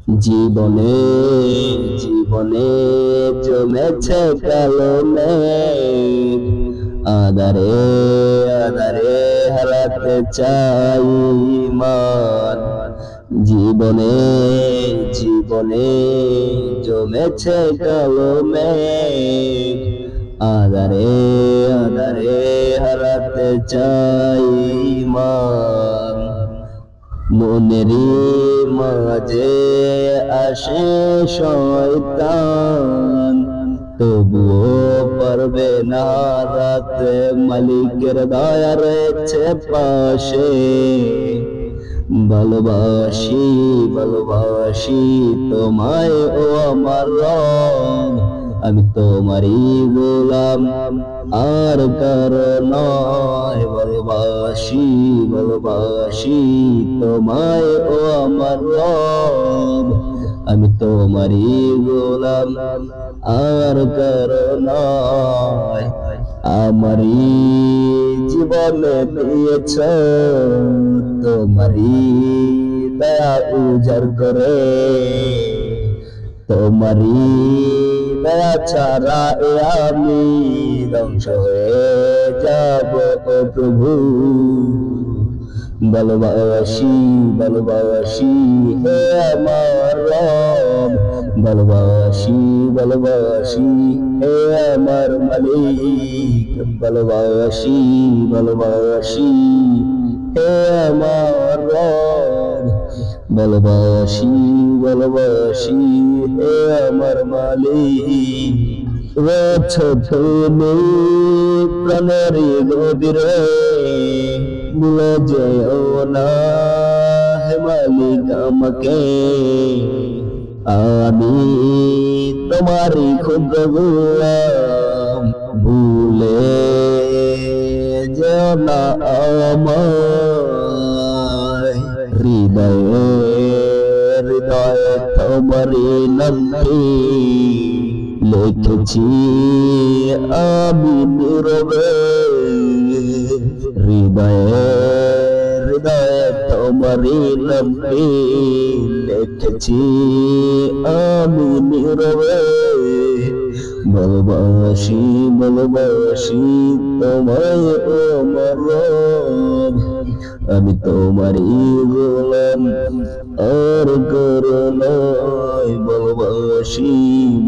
জীবনে জীবনে জমেছে কালো মেঘ, আধারে আধারে হারাতে চাই মান। জীবনে জীবনে জমেছে কালো মেঘ, আধারে আধারে হারাতে চাই মান। মনেরই মাঝে আসে শয়তান, তবুও পারবে না হারাতে মালিকের দয়া রয়েছে পাশে। ভালোবাসি ভালোবাসি তোমায় ও আমার রব, আমি তোমারই গোলাম আর কারো নয়। ভালোবাসি ভালোবাসি তোমায় ও আমার রব, আমি তোমারই গোলাম আর কারো নয়। আমারই জীবনে দিয়েছ তোমারই দয়া উজাড় করে, তোমারই দয়া ছাড়া আমি ধ্বংস হয়ে যাব ও প্রভু। ভালোবাসি ভালোবাসি হে আমার রব, ভালোবাসি ভালোবাসি হে আমার মালিক। ভালোবাসি ভালোবাসি হে আমার রব, ভালোবাসি ভালোবাসি হে আমার মালিক। রয়েছো তুমি প্রাণের গভীরে, ভুলে যেও না হে মালিক আমাকে। আমি তোমারই ক্ষুদ্র গোলাম, ভুলে যেও না আমায়। হৃদয়ে হৃদয়ে তোমারই নামটি লিখেছি আমি নীরবে। হৃদয়ে হৃদয়ে তোমারই নামটি লিখেছি আমি নীরবে। ভালোবাসি ভালোবাসি তোমায় ও আমার রব, আমি তোমারই গোলাম আর কারো নয়। ভালোবাসি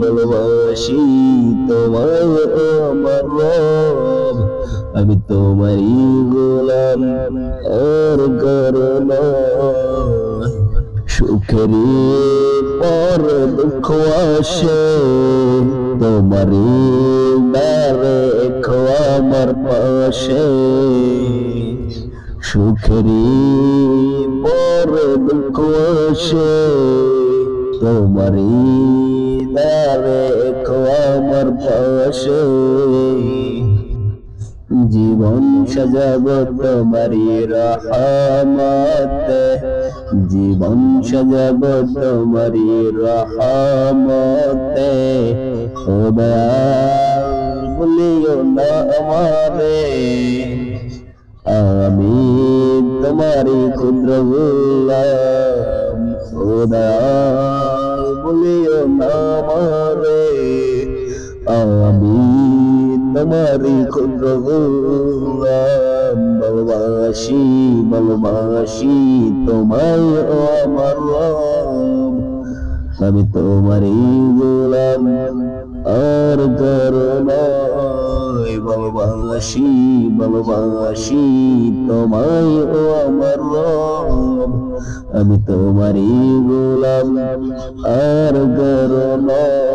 ভালোবাসি তোমায় ও আমার রব, আমি তোমারই গোলাম আর কারো নয়। সুখেরই পর দুঃখ আসে, তোমারই রেখো আমার পাশে। সুখেরই পর দুঃখ আসে, তোমারই রেখো আমার পাশে। জীবন সাজাব তোমারই রহমতে, জীবন সাজাব তোমারই রহমতে। খোদা ভুলিও না আমারে, আমি তোমারই ক্ষুদ্র গোলাম। খোদা ভুলিও না আমারে, আমি তোমারই ক্ষুদ্র গোলাম। ভালোবাসি ভালোবাসি তোমায় ও আমার রব, আমি তোমারই গোলাম আর কারো নয়। ভালোবাসি ভালোবাসি তোমায় ও আমার রব, আমি তোমারই গোলাম আর কারো নয়।